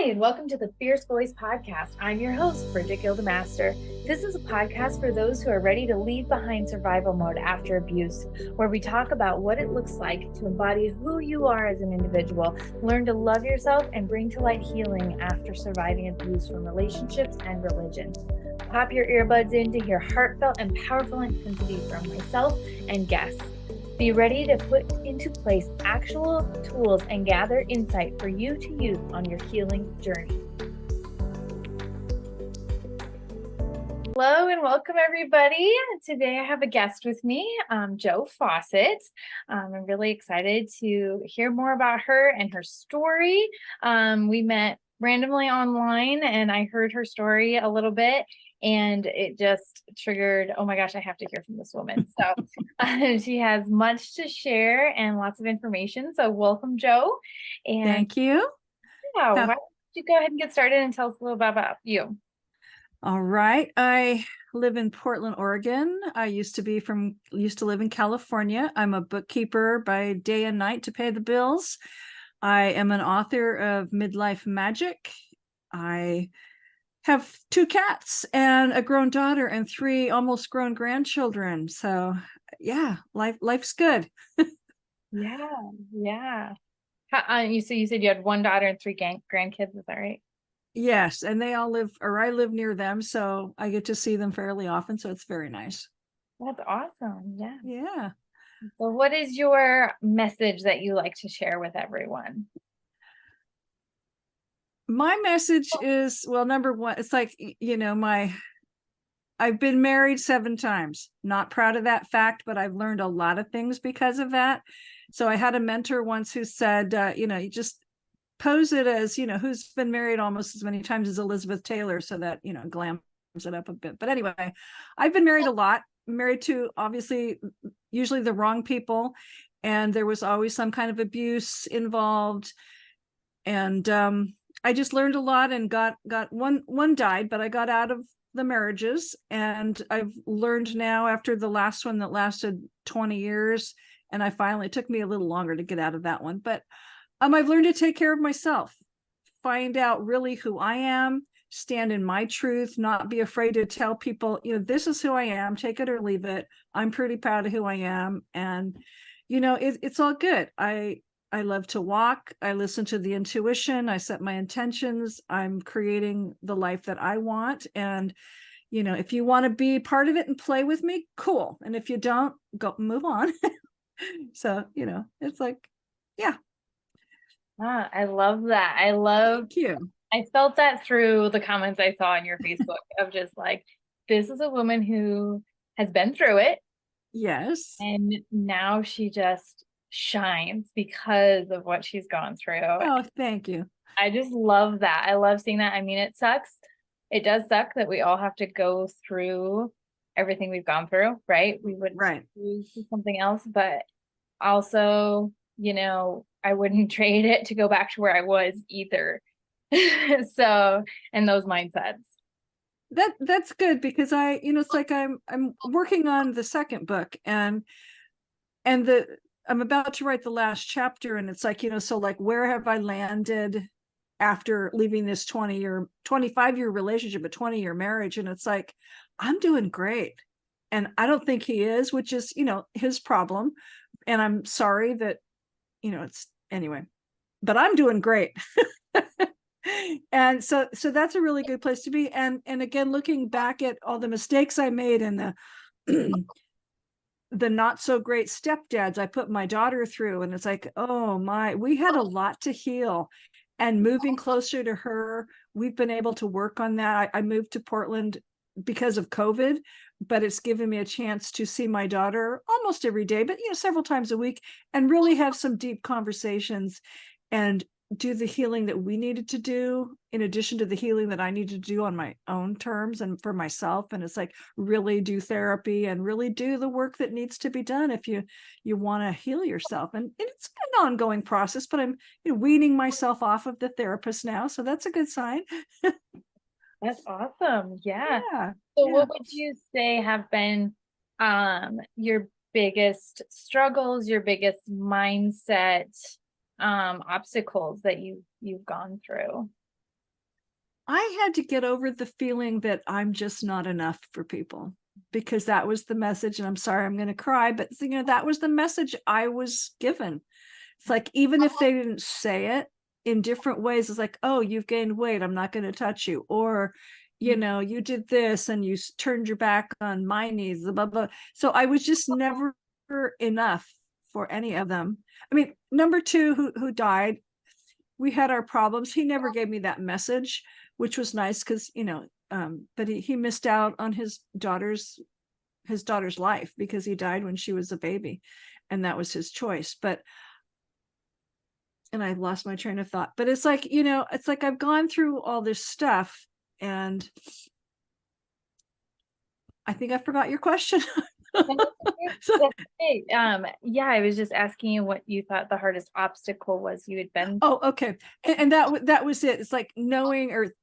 Hi, and welcome to the Fierce Voice Podcast. I'm your host, Brigette Gildemaster. This is a podcast for those who are ready to leave behind survival mode after abuse, where we talk about what it looks like to embody who you are as an individual, learn to love yourself, and bring to light healing after surviving abuse from relationships and religion. Pop your earbuds in to hear heartfelt and powerful intensity from myself and guests. Be ready to put into place actual tools and gather insight for you to use on your healing journey. Hello and welcome, everybody. Today I have a guest with me, Jo Fawcett. I'm really excited to hear more about her and her story. We met randomly online and I heard her story a little bit. And it just triggered, oh my gosh, I have to hear from this woman. So she has much to share and lots of information. So welcome, Jo. And thank you. Yeah, why don't you go ahead and get started and tell us a little bit about you? All right. I live in Portland, Oregon. I used to live in California. I'm a bookkeeper by day and night to pay the bills. I am an author of Midlife Magic. I have 2 cats and a grown daughter and 3 almost grown grandchildren. So yeah, life's good. Yeah. You said you had 1 daughter and 3 grandkids, is that right? Yes, and they all I live near them, so I get to see them fairly often, so it's very nice. That's awesome. Yeah. So what is your message that you like to share with everyone? My message is, well, number one, it's like, I've been married 7 times. Not proud of that fact, but I've learned a lot of things because of that. So I had a mentor once who said, you just pose it as, who's been married almost as many times as Elizabeth Taylor, so that, glams it up a bit. But anyway, I've been married a lot, married to obviously usually the wrong people. And there was always some kind of abuse involved. And I just learned a lot and got one died, but I got out of the marriages. And I've learned now, after the last one that lasted 20 years, and it took me a little longer to get out of that one, but I've learned to take care of myself, find out really who I am, stand in my truth, not be afraid to tell people, this is who I am, take it or leave it. I'm pretty proud of who I am. And, it's all good. I love to walk. I listen to the intuition. I set my intentions. I'm creating the life that I want. And, if you want to be part of it and play with me, cool. And if you don't, move on. So, it's like, yeah. I love that. Thank you. I felt that through the comments I saw on your Facebook of just like, this is a woman who has been through it. Yes. And now she just shines because of what she's gone through. Oh, thank you. I just love that. I love seeing that. I mean, it sucks. It does suck that we all have to go through everything we've gone through, right? We would choose something else, but also, I wouldn't trade it to go back to where I was either. So, and those mindsets. That's good, because it's like I'm working on the second book, and I'm about to write the last chapter, and it's like, so like, where have I landed after leaving this 25-year relationship, a 20-year marriage? And it's like, I'm doing great. And I don't think he is, which is, his problem. And I'm sorry that, it's anyway, but I'm doing great. And so that's a really good place to be. And again, looking back at all the mistakes I made and the not so great stepdads I put my daughter through, and it's like, oh my, we had a lot to heal. And moving closer to her, we've been able to work on that. I moved to Portland because of COVID, but it's given me a chance to see my daughter almost every day, but several times a week, and really have some deep conversations and do the healing that we needed to do, in addition to the healing that I needed to do on my own terms and for myself. And it's like, really do therapy and really do the work that needs to be done if you want to heal yourself. And it's an ongoing process, but I'm weaning myself off of the therapist now, so that's a good sign. That's awesome. Yeah. So what would you say have been your biggest struggles, your biggest mindset obstacles that you've gone through? I had to get over the feeling that I'm just not enough for people, because that was the message. And I'm sorry, I'm going to cry, but that was the message I was given. It's like, even if they didn't say it in different ways, it's like, oh, you've gained weight, I'm not going to touch you. Or, you did this and you turned your back on my needs, blah, blah. So I was just never enough for any of them. I mean, number two, who died, we had our problems. He never gave me that message, which was nice, because, but he missed out on his daughter's life, because he died when she was a baby, and that was his choice. And I lost my train of thought, but it's like, I've gone through all this stuff, and I think I forgot your question. So, yeah, I was just asking you what you thought the hardest obstacle was you had been. Oh, okay. And that was it. It's like knowing, or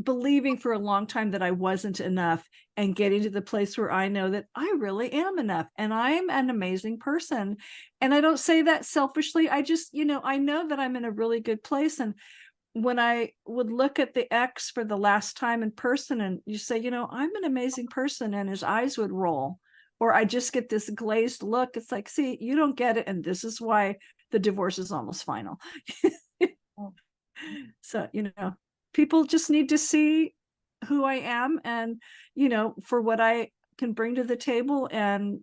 believing for a long time, that I wasn't enough, and getting to the place where I know that I really am enough, and I'm an amazing person. And I don't say that selfishly. I just, I know that I'm in a really good place. And when I would look at the ex for the last time in person, and you say, I'm an amazing person, and his eyes would roll, or I just get this glazed look. It's like, see, you don't get it. And this is why the divorce is almost final. So, people just need to see who I am, and, for what I can bring to the table. And,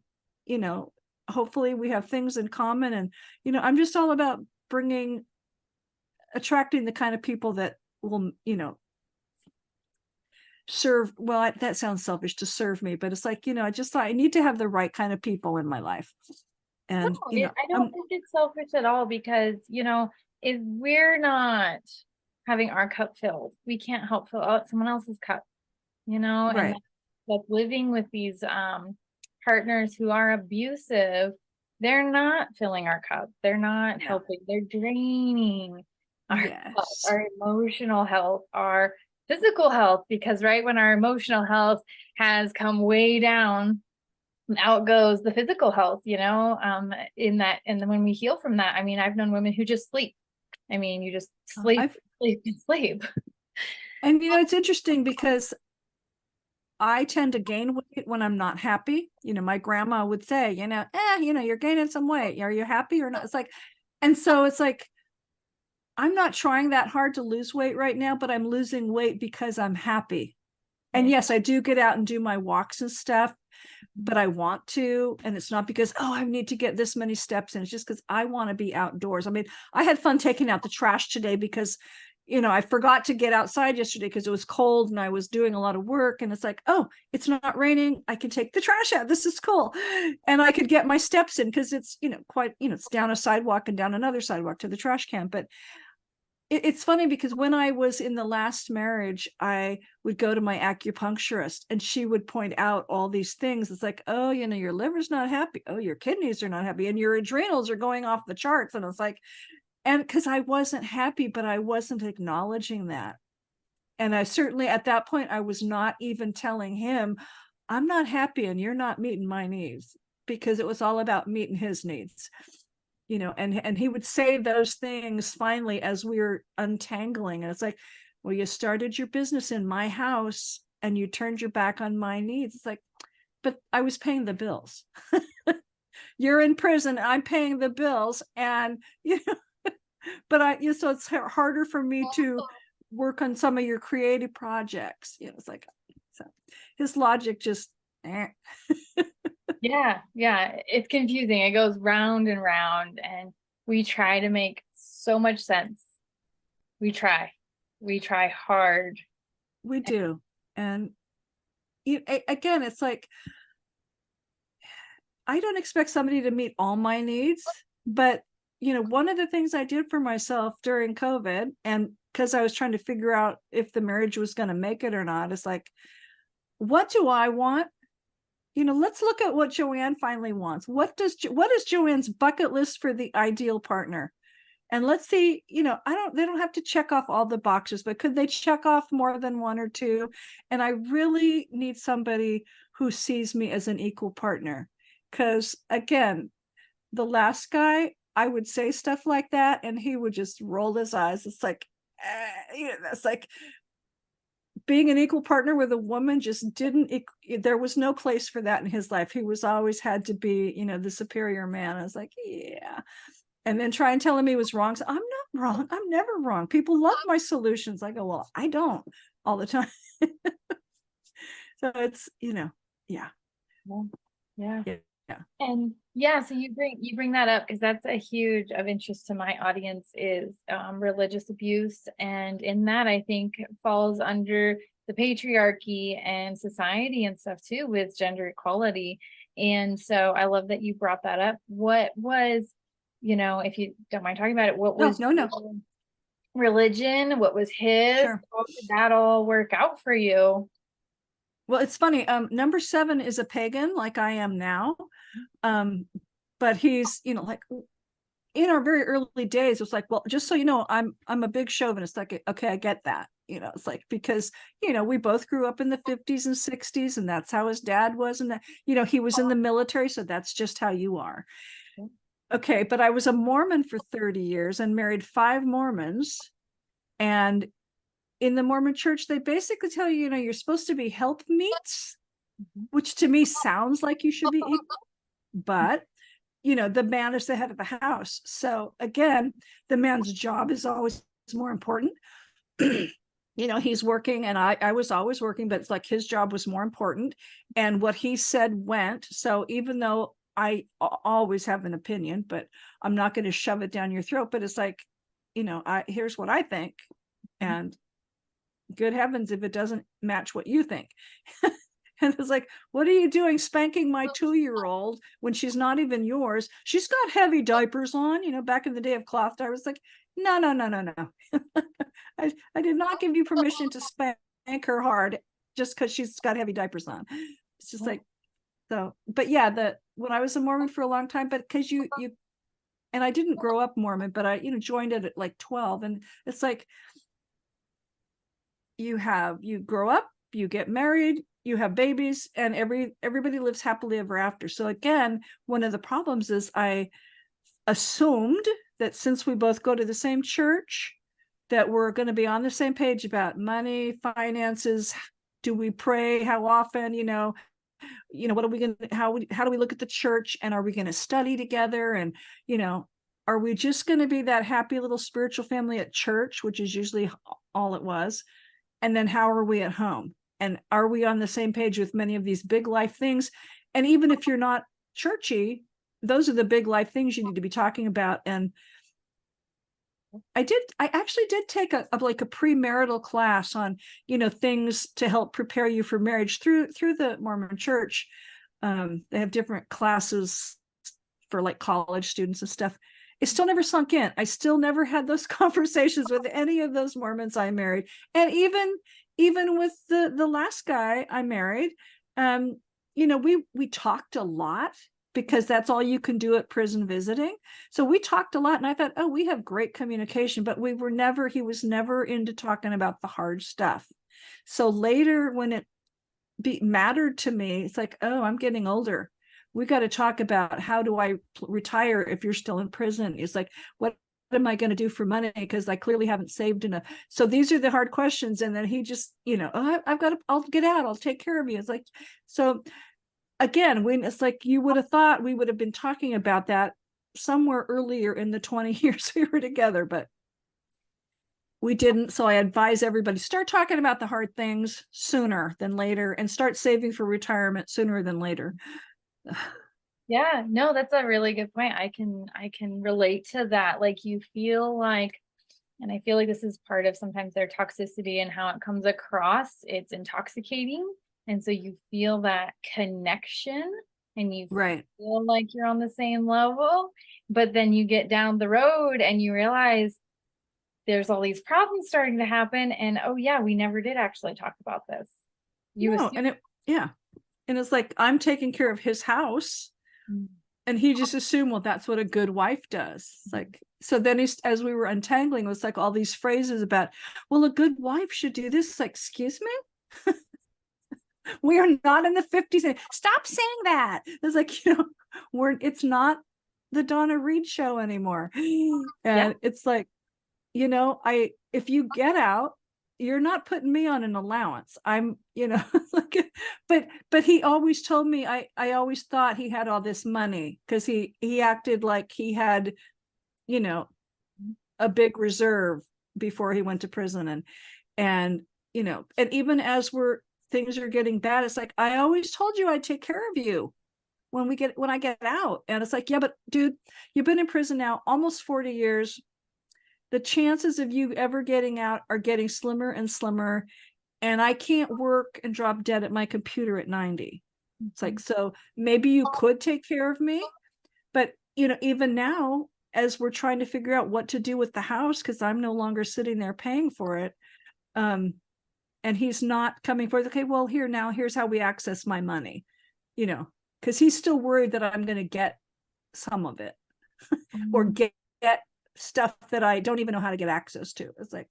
hopefully we have things in common. And, I'm just all about attracting the kind of people that will, serve. Well, that sounds selfish, to serve me, but it's like, I just thought I need to have the right kind of people in my life. And, No, I don't think it's selfish at all, because, if we're not having our cup filled, we can't help fill out someone else's cup, right. And like living with these partners who are abusive, they're not filling our cup. They're not helping. They're draining our health, our emotional health, our physical health, because right when our emotional health has come way down, out goes the physical health, in that. And then when we heal from that, I mean, I've known women who just sleep. I mean, you just sleep. And, it's interesting, because I tend to gain weight when I'm not happy. My grandma would say, you're gaining some weight. Are you happy or not? It's like, and so it's like, I'm not trying that hard to lose weight right now, but I'm losing weight because I'm happy. And yes, I do get out and do my walks and stuff, but I want to. And it's not because, I need to get this many steps in. It's just because I want to be outdoors. I mean, I had fun taking out the trash today, because, I forgot to get outside yesterday because it was cold and I was doing a lot of work. And it's like, it's not raining. I can take the trash out. This is cool. And I could get my steps in, because it's, it's down a sidewalk and down another sidewalk to the trash can. But it's funny, because when I was in the last marriage, I would go to my acupuncturist, and she would point out all these things. It's like, your liver's not happy. Oh, your kidneys are not happy, and your adrenals are going off the charts. And it's like, and because I wasn't happy, but I wasn't acknowledging that. And I certainly, at that point, I was not even telling him, I'm not happy and you're not meeting my needs, because it was all about meeting his needs. And he would say those things finally as we were untangling. And it's like, well, you started your business in my house and you turned your back on my needs. It's like, but I was paying the bills. You're in prison, I'm paying the bills. And, but so it's harder for me to work on some of your creative projects. It's like, so his logic just, Yeah, it's confusing. It goes round and round, and we try to make so much sense. We try hard. We do. And again, it's like, I don't expect somebody to meet all my needs, but one of the things I did for myself during COVID, and because I was trying to figure out if the marriage was going to make it or not, it's like, what do I want? Let's look at what Joann finally wants. What is Joann's bucket list for the ideal partner? And let's see, they don't have to check off all the boxes, but could they check off more than one or two? And I really need somebody who sees me as an equal partner. Because again, the last guy, I would say stuff like that, and he would just roll his eyes. It's like, that's like, being an equal partner with a woman just didn't, there was no place for that in his life. He was always had to be, the superior man. I was like, yeah. And then try and tell him he was wrong. So I'm not wrong. I'm never wrong. People love my solutions. I go, well, I don't all the time. So it's, yeah. Yeah. Yeah. And yeah, so you bring that up because that's a huge of interest to my audience is religious abuse. And in that, I think falls under the patriarchy and society and stuff too, with gender equality. And so I love that you brought that up. What was, if you don't mind talking about it, what was No. religion? What was his? Sure. How did that all work out for you? Well, it's funny. Number 7 is a pagan like I am now. But he's, like in our very early days, it was like, well, just so you know, I'm a big chauvinist. Like, okay, I get that. It's like, because, we both grew up in the 50s and 60s, and that's how his dad was. And that, he was in the military. So that's just how you are. Okay. But I was a Mormon for 30 years and married 5 Mormons. And in the Mormon Church, they basically tell you, you're supposed to be helpmeets, which to me sounds like you should be equal, but the man is the head of the house. So again, the man's job is always more important. He's working, and I was always working, but it's like his job was more important. And what he said went. So even though I always have an opinion, but I'm not going to shove it down your throat, but it's like, here's what I think. And good heavens, if it doesn't match what you think. And it's like, what are you doing spanking my 2-year-old when she's not even yours? She's got heavy diapers on, back in the day of cloth diapers. Like, no. I did not give you permission to spank her hard just because she's got heavy diapers on. It's just like, so, but yeah, when I was a Mormon for a long time, but because you, and I didn't grow up Mormon, but I, joined it at like 12. And it's like, you grow up, you get married, you have babies, and everybody lives happily ever after. So again, one of the problems is I assumed that since we both go to the same church, that we're going to be on the same page about money, finances. Do we pray? How often? What are we going to, how do we look at the church, and are we going to study together? And, are we just going to be that happy little spiritual family at church, which is usually all it was? And then how are we at home? And are we on the same page with many of these big life things? And even if you're not churchy, those are the big life things you need to be talking about. And I actually did take a premarital class on, things to help prepare you for marriage through the Mormon Church. They have different classes for like college students and stuff. It still never sunk in. I still never had those conversations with any of those Mormons I married. And even with the last guy I married, we talked a lot, because that's all you can do at prison visiting. So we talked a lot, and I thought, oh, we have great communication, but he was never into talking about the hard stuff. So later when it mattered to me, it's like, oh, I'm getting older. We got to talk about, how do I retire if you're still in prison? It's like, what am I going to do for money? Because I clearly haven't saved enough. So these are the hard questions. And then he just, I'll get out. I'll take care of you. It's like, so again, it's like, you would have thought we would have been talking about that somewhere earlier in the 20 years we were together, but we didn't. So I advise everybody, start talking about the hard things sooner than later, and start saving for retirement sooner than later. Yeah, no, that's a really good point. I can relate to that. Like, you feel like, and I feel like this is part of sometimes their toxicity and how it comes across. It's intoxicating. And so you feel that connection, and you feel like you're on the same level, but then you get down the road and you realize there's all these problems starting to happen. And oh yeah, we never did actually talk about this. And it's like, I'm taking care of his house, and he just assumed, well, that's what a good wife does. It's like, so then as we were untangling, it was like all these phrases about, well, a good wife should do this. It's like, excuse me? We are not in the 50s. Stop saying that. It's like, it's not the Donna Reed show anymore. And it's like, if you get out you're not putting me on an allowance. I'm, like, but he always told me, I always thought he had all this money because he acted like he had, a big reserve before he went to prison. And and even as things are getting bad, it's like, I always told you I'd take care of you when I get out. And it's like, yeah, but dude, you've been in prison now almost 40 years. The chances of you ever getting out are getting slimmer and slimmer. And I can't work and drop dead at my computer at 90. It's like, so maybe you could take care of me. But, even now, as we're trying to figure out what to do with the house, because I'm no longer sitting there paying for it. And he's not coming forward. Okay, well, here's how we access my money, because he's still worried that I'm going to get some of it or get stuff that I don't even know how to get access to. It's like,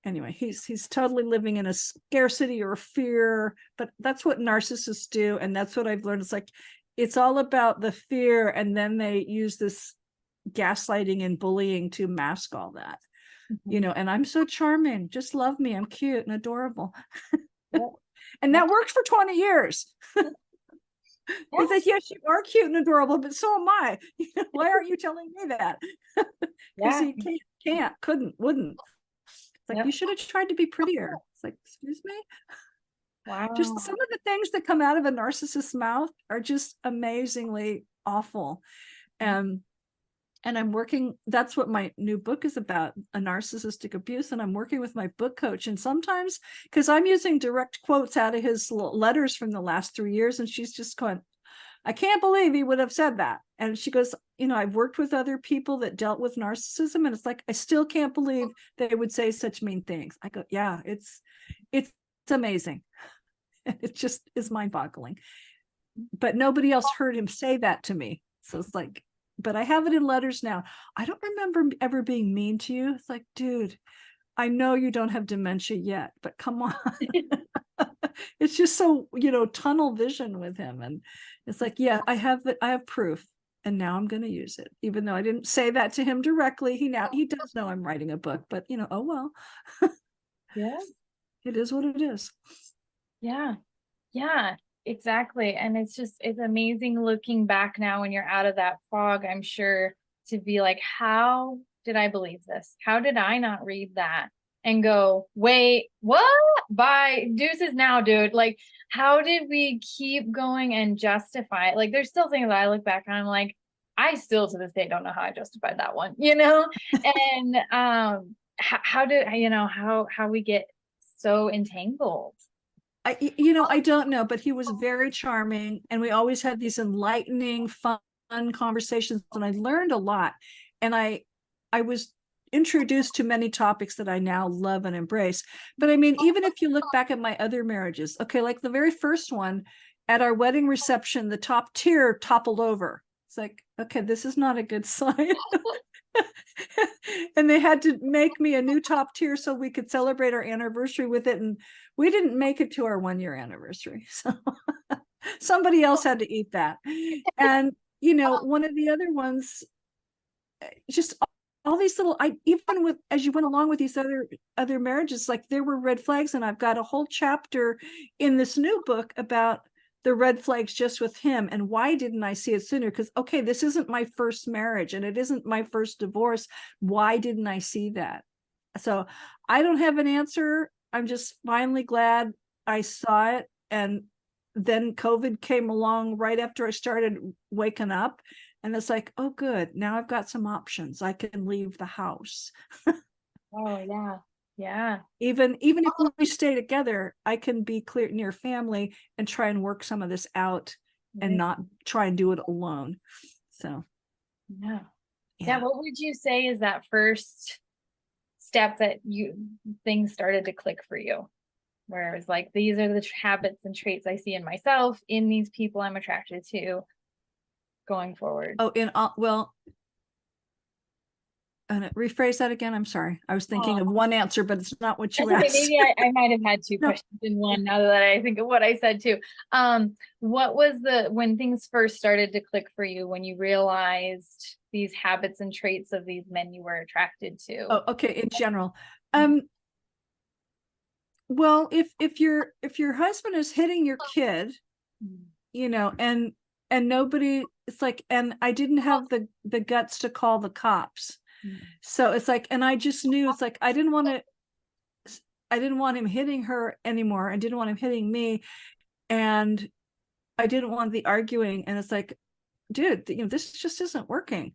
anyway, he's totally living in a scarcity or fear, but that's what narcissists do. And that's what I've learned. It's like, it's all about the fear. And then they use this gaslighting and bullying to mask all that, and I'm so charming. Just love me. I'm cute and adorable. And that worked for 20 years. He said, yes, you are cute and adorable, but so am I. Why aren't you telling me that? Because he couldn't, wouldn't. It's like, you should have tried to be prettier. It's like, excuse me? Wow. Just some of the things that come out of a narcissist's mouth are just amazingly awful. And I'm working, that's what my new book is about, a narcissistic abuse. And I'm working with my book coach. And sometimes, because I'm using direct quotes out of his letters from the last 3 years, and she's just going, I can't believe he would have said that. And she goes, I've worked with other people that dealt with narcissism, and it's like, I still can't believe they would say such mean things. I go, yeah, it's amazing. It just is mind-boggling. But nobody else heard him say that to me. So it's like, but I have it in letters now. I don't remember ever being mean to you. It's like, dude, I know you don't have dementia yet, but come on. It's just so, tunnel vision with him. And it's like, yeah, I have proof. And now I'm going to use it, even though I didn't say that to him directly. He does know I'm writing a book, but oh, well, yeah, it is what it is. Yeah. Yeah, exactly. And it's amazing looking back now when you're out of that fog, I'm sure, to be like, how did I believe this? How did I not read that and go, wait, what? Bye, deuces now, dude. Like, how did we keep going and justify it? Like, there's still things that I look back on, I'm like, I still to this day don't know how I justified that one, And how we get so entangled. I don't know, but he was very charming, and we always had these enlightening, fun conversations, and I learned a lot. And I was introduced to many topics that I now love and embrace. But I mean, even if you look back at my other marriages, okay, like the very first one, at our wedding reception, the top tier toppled over. It's like, okay, this is not a good sign. And they had to make me a new top tier so we could celebrate our anniversary with it. And we didn't make it to our 1-year anniversary. So somebody else had to eat that. And, one of the other ones, just all these little, even with, as you went along with these other marriages, like there were red flags. And I've got a whole chapter in this new book about the red flags just with him. And why didn't I see it sooner? Because, okay, this isn't my first marriage and it isn't my first divorce. Why didn't I see that? So I don't have an answer. I'm just finally glad I saw it. And then COVID came along right after I started waking up. And it's like, oh, good. Now I've got some options. I can leave the house. Oh, yeah. Yeah. Even if we stay together, I can be clear near family and try and work some of this out and not try and do it alone. So, yeah. What would you say is that first step that things started to click for you? Where it was like, these are the habits and traits I see in myself, in these people I'm attracted to going forward. Oh, well, rephrase that again. I'm sorry. I was thinking of one answer, but it's not what you asked. Maybe I might have had two questions in one now that I think of what I said too. What was when things first started to click for you, when you realized these habits and traits of these men you were attracted to? Oh, okay. In general. Well, if your husband is hitting your kid, you know, and nobody, it's like, and I didn't have the guts to call the cops. So it's like, and I just knew, it's like, I didn't want him hitting her anymore. I didn't want him hitting me. And I didn't want the arguing. And it's like, dude, you know, this just isn't working.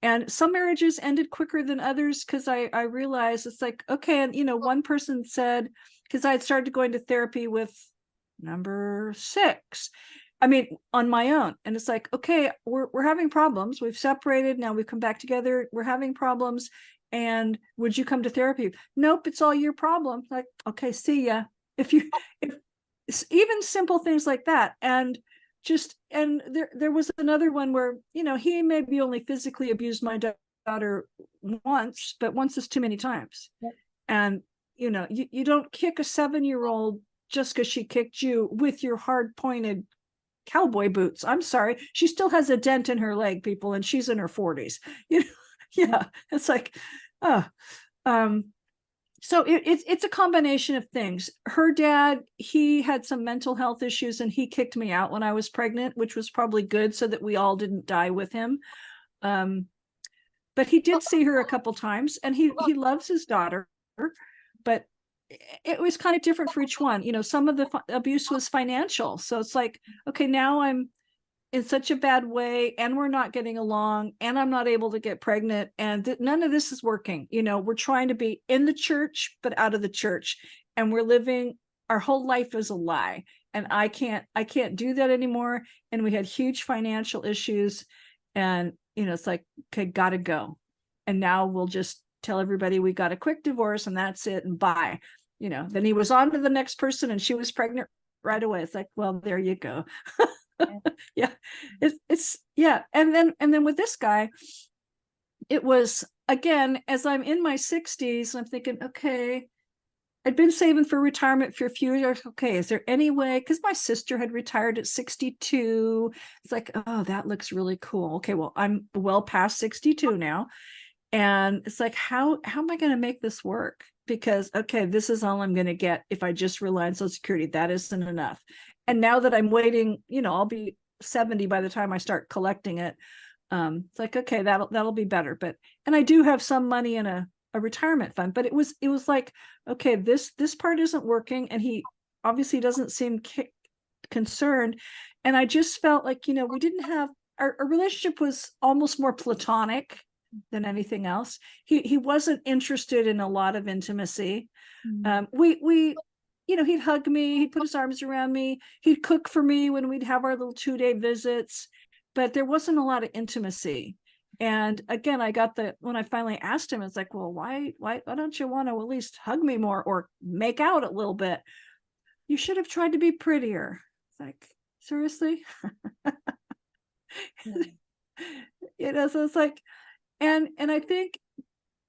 And some marriages ended quicker than others because I realized it's like, okay. And, you know, one person said, because I had started going to therapy with number 6. I mean, on my own. And it's like, okay, we're having problems. We've separated. Now we've come back together. We're having problems. And would you come to therapy? Nope, it's all your problem. Like, okay, see ya. If even simple things like that. And there was another one where, you know, he maybe only physically abused my daughter once, but once is too many times. Yep. And, you know, you don't kick a 7-year-old just because she kicked you with your hard pointed cowboy boots. I'm sorry. She still has a dent in her leg, people, and she's in her 40s. You know, yeah. It's like, so it's a combination of things. Her dad, he had some mental health issues and he kicked me out when I was pregnant, which was probably good so that we all didn't die with him. But he did see her a couple times and he loves his daughter, but it was kind of different for each one. You know, some of the abuse was financial. So it's like, okay, now I'm in such a bad way and we're not getting along and I'm not able to get pregnant and none of this is working. You know, we're trying to be in the church but out of the church, and we're living our whole life is a lie, and I can't do that anymore. And we had huge financial issues, and you know, it's like, okay, gotta go. And now we'll just tell everybody we got a quick divorce and that's it, and bye. You know, then he was on to the next person and she was pregnant right away. It's like, well, there you go. Yeah, it's yeah. And then with this guy, it was, again, as I'm in my 60s, I'm thinking, okay, I'd been saving for retirement for a few years. Okay, is there any way? Because my sister had retired at 62. It's like, oh, that looks really cool. Okay, well, I'm well past 62 now. And it's like, how am I going to make this work? Because, okay, this is all I'm going to get if I just rely on Social Security. That isn't enough. And now that I'm waiting, you know, I'll be 70 by the time I start collecting it. It's like, okay, that'll be better. But, and I do have some money in a retirement fund, but it was like, okay, this part isn't working. And he obviously doesn't seem concerned. And I just felt like, you know, we didn't have, our relationship was almost more platonic than anything else. He wasn't interested in a lot of intimacy. We you know, he'd hug me, he'd put his arms around me, he'd cook for me when we'd have our little 2-day visits, but there wasn't a lot of intimacy. And again, I got when I finally asked him, it's like, well, why don't you want to at least hug me more or make out a little bit? You should have tried to be prettier. It's like, seriously? You know, so it's like, and I think,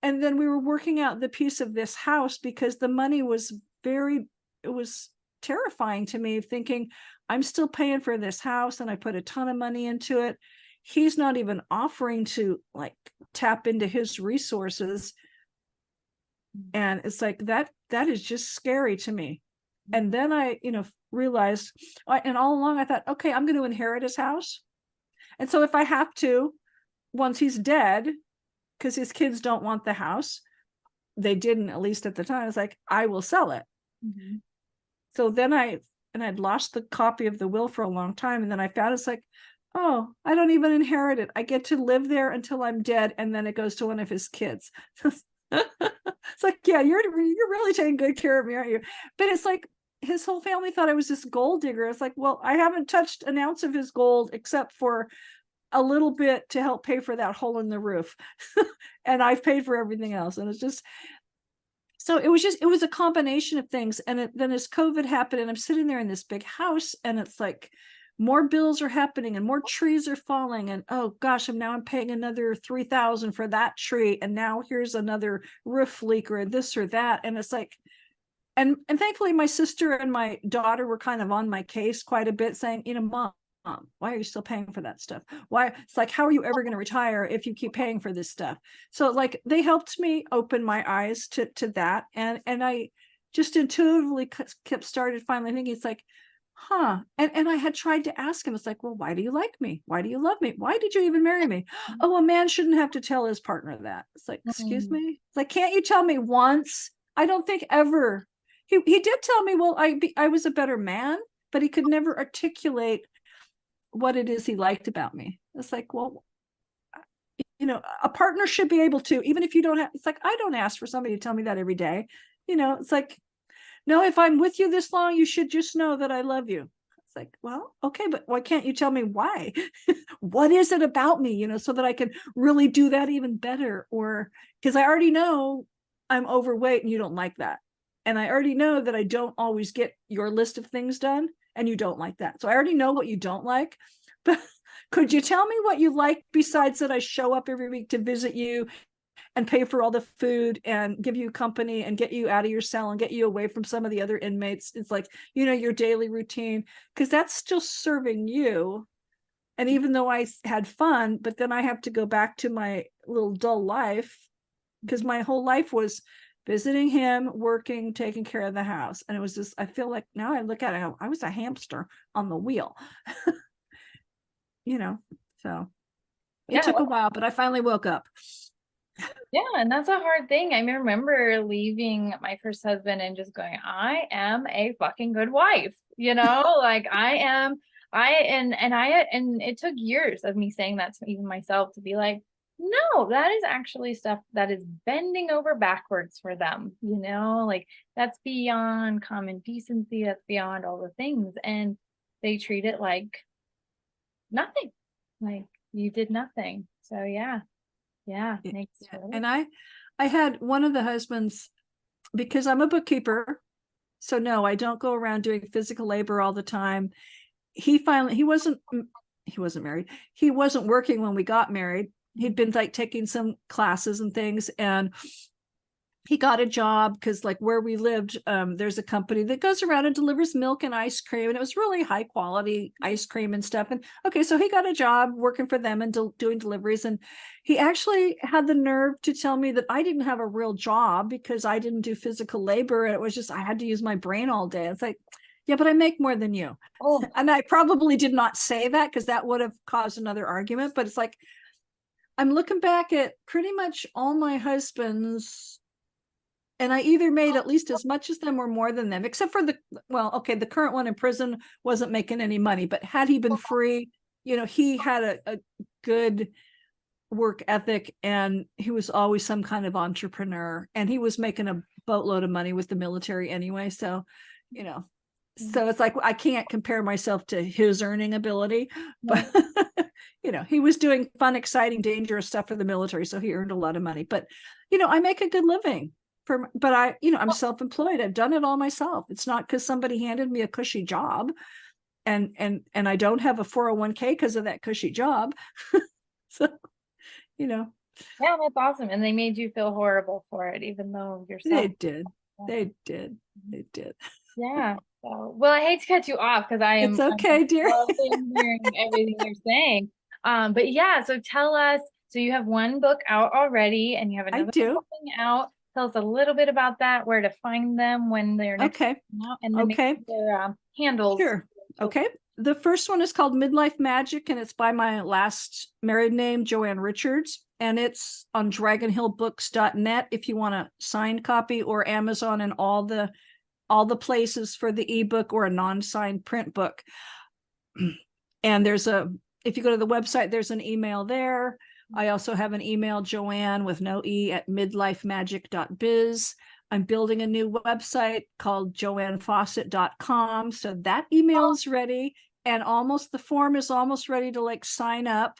and then we were working out the piece of this house because the money was it was terrifying to me, thinking I'm still paying for this house and I put a ton of money into it. He's not even offering to like tap into his resources. And it's like, that is just scary to me. And then I, you know, realized, and all along I thought, okay, I'm going to inherit his house. And so if I have to, once he's dead, because his kids don't want the house, they didn't, at least at the time, I was like, I will sell it. Mm-hmm. So then I'd lost the copy of the will for a long time. And then I found, it's like, oh, I don't even inherit it. I get to live there until I'm dead. And then it goes to one of his kids. It's like, yeah, you're really taking good care of me, aren't you? But it's like, his whole family thought I was this gold digger. It's like, well, I haven't touched an ounce of his gold except for a little bit to help pay for that hole in the roof. And I've paid for everything else. And it's just, so it was a combination of things. And then as COVID happened, and I'm sitting there in this big house, and it's like more bills are happening and more trees are falling. And oh gosh, I'm paying another $3,000 for that tree. And now here's another roof leak or this or that. And it's like, and thankfully my sister and my daughter were kind of on my case quite a bit, saying, you know, Mom, why are you still paying for that stuff? Why? It's like, how are you ever going to retire if you keep paying for this stuff? So like, they helped me open my eyes to that. And I just intuitively started finally thinking, it's like, huh. And I had tried to ask him, it's like, well, why do you like me? Why do you love me? Why did you even marry me? Oh, a man shouldn't have to tell his partner that. It's like, excuse me? It's like, can't you tell me once? I don't think ever. He did tell me, well, I was a better man, but he could never articulate what it is he liked about me. It's like, well, a partner should be able to, even if you don't have, it's like, I don't ask for somebody to tell me that every day. It's like, no, if I'm with you this long, you should just know that I love you. It's like, well, okay, but why can't you tell me why? What is it about me, so that I can really do that even better? Or because I already know I'm overweight and you don't like that. And I already know that I don't always get your list of things done and you don't like that. So I already know what you don't like, but could you tell me what you like besides that I show up every week to visit you and pay for all the food and give you company and get you out of your cell and get you away from some of the other inmates? It's like, your daily routine, because that's still serving you. And even though I had fun, but then I have to go back to my little dull life, because my whole life was visiting him, working, taking care of the house. And it was just, I feel like now I look at it, I was a hamster on the wheel, so it took a while, but I finally woke up. Yeah, and that's a hard thing. I remember leaving my first husband and just going, I am a fucking good wife, like and it took years of me saying that to even myself, to be like, no, that is actually stuff that is bending over backwards for them, like that's beyond common decency, that's beyond all the things. And they treat it like nothing, like you did nothing. So yeah. Makes sense. And I had one of the husbands, because I'm a bookkeeper, so no, I don't go around doing physical labor all the time. He wasn't married. He wasn't working when we got married. He'd been like taking some classes and things, and he got a job because like where we lived, there's a company that goes around and delivers milk and ice cream, and it was really high quality ice cream and stuff. And okay, so he got a job working for them and doing deliveries, and he actually had the nerve to tell me that I didn't have a real job because I didn't do physical labor, and it was just I had to use my brain all day. It's like, yeah, but I make more than you. And I probably did not say that because that would have caused another argument, but it's like I'm looking back at pretty much all my husbands, and I either made at least as much as them or more than them, except for the current one in prison wasn't making any money, but had he been free, he had a good work ethic, and he was always some kind of entrepreneur, and he was making a boatload of money with the military anyway. So, so it's like, I can't compare myself to his earning ability, but he was doing fun, exciting, dangerous stuff for the military. So he earned a lot of money, but, I make a good living. But I'm self-employed. I've done it all myself. It's not because somebody handed me a cushy job, and I don't have a 401k because of that cushy job. So, Yeah, that's awesome. And they made you feel horrible for it, even though yourself. They did. Yeah. So, well, I hate to cut you off because It's okay, dear. Loving hearing everything you're saying. But yeah, so tell us. So you have one book out already, and you have another book coming out. Tell us a little bit about that, where to find them when they're next out, and then their handles. Sure. Okay. The first one is called Midlife Magic, and it's by my last married name, Jo Ann Richards, and it's on dragonhillbooks.net if you want a signed copy, or Amazon and all the places for the ebook or a non-signed print book. And if you go to the website, there's an email there. I also have an email, Joann with no E at midlifemagic.biz. I'm building a new website called joannfawcett.com. So that email is ready, and the form is almost ready to sign up.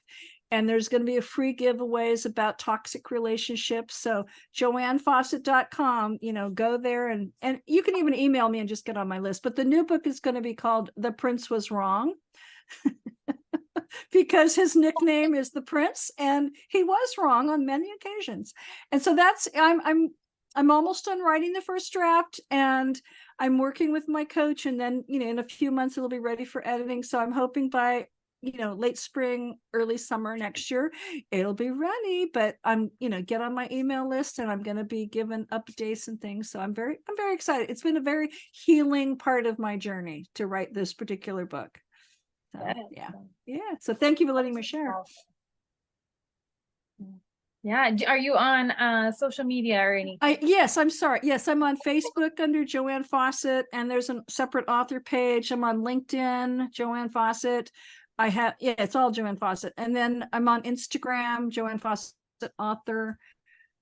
And there's going to be a free giveaways about toxic relationships. So joannfawcett.com, go there, and you can even email me and just get on my list. But the new book is going to be called The Prince Was Wrong. Because his nickname is the Prince, and he was wrong on many occasions. And so I'm almost done writing the first draft, and I'm working with my coach, and then in a few months it'll be ready for editing. So I'm hoping by late spring, early summer next year, it'll be ready. But I'm, get on my email list, and I'm going to be given updates and things. So I'm very excited. It's been a very healing part of my journey to write this particular book. So, yeah. So thank you for letting me share. Yeah. Are you on social media or anything? Yes, I'm sorry. Yes, I'm on Facebook under Jo Ann Fawcett, and there's a separate author page. I'm on LinkedIn, Jo Ann Fawcett. It's all Jo Ann Fawcett. And then I'm on Instagram, Jo Ann Fawcett author.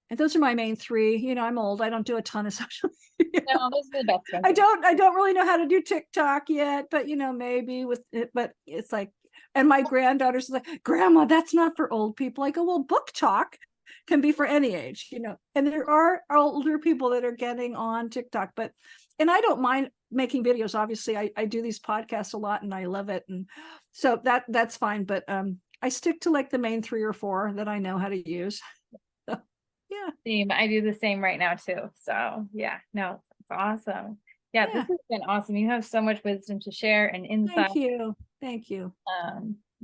And those are my main three. I'm old. I don't do a ton of social media. No, those are the best ones. I don't really know how to do TikTok yet, but maybe with it, but it's like, and my granddaughter's like, Grandma, that's not for old people. I go, well, book talk can be for any age, and there are older people that are getting on TikTok, and I don't mind making videos. Obviously, I do these podcasts a lot and I love it. And so that's fine. But I stick to like the main 3 or 4 that I know how to use. So, yeah. Same. I do the same right now too. So yeah, no, it's awesome. Yeah, this has been awesome. You have so much wisdom to share and insight. Thank you.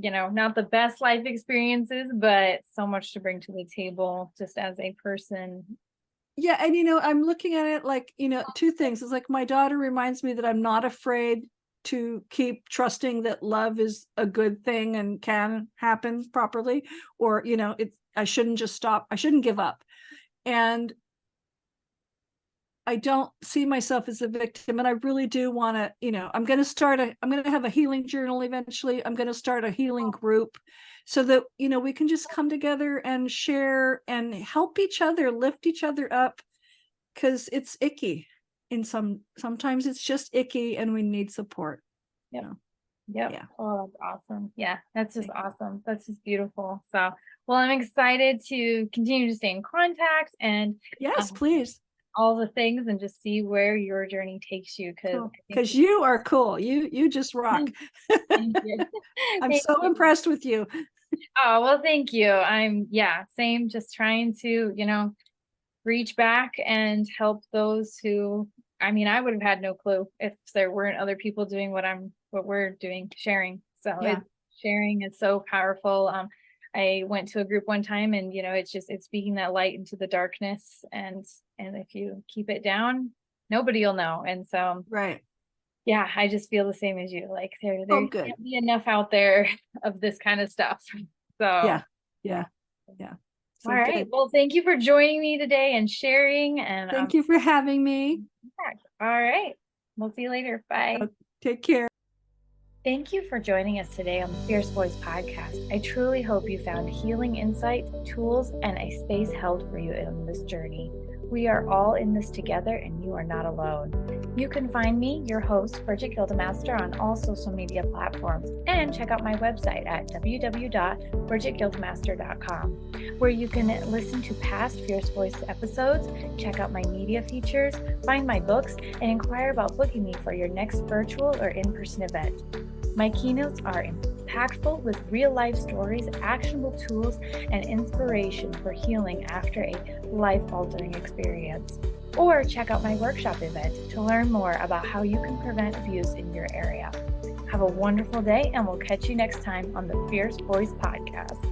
Not the best life experiences, but so much to bring to the table just as a person. Yeah. And, I'm looking at it like, 2 things. It's like my daughter reminds me that I'm not afraid to keep trusting that love is a good thing and can happen properly, or, I shouldn't just stop. I shouldn't give up. And I don't see myself as a victim. And I really do want to, I'm going to have a healing journal eventually. I'm going to start a healing group so that, we can just come together and share and help each other, lift each other up, because it's icky. Sometimes it's just icky and we need support. Yep. Yeah. Oh, that's awesome. Yeah, that's just awesome. That's just beautiful. So, well, I'm excited to continue to stay in contact and yes, please. All the things, and just see where your journey takes you, because you are cool. You just rock. Thank you. I'm so impressed with you. Oh, well, thank you. Same, just trying to reach back and help those who, I would have had no clue if there weren't other people doing what we're doing, sharing. So sharing is so powerful. I went to a group one time, and it's speaking that light into the darkness, and if you keep it down, nobody will know. And so right, I just feel the same as you. Like there can't be enough out there of this kind of stuff. So yeah. So all right. Good. Well, thank you for joining me today and sharing. And thank you for having me. All right, we'll see you later. Bye. Take care. Thank you for joining us today on the Fierce Voice podcast. I truly hope you found healing insight, tools, and a space held for you in this journey. We are all in this together, and you are not alone. You can find me, your host, Brigette Gildemaster, on all social media platforms, and check out my website at www.brigittegildemaster.com, where you can listen to past Fierce Voice episodes, check out my media features, find my books, and inquire about booking me for your next virtual or in-person event. My keynotes are impactful with real-life stories, actionable tools, and inspiration for healing after a life-altering experience. Or check out my workshop event to learn more about how you can prevent abuse in your area. Have a wonderful day, and we'll catch you next time on the Fierce Voice Podcast.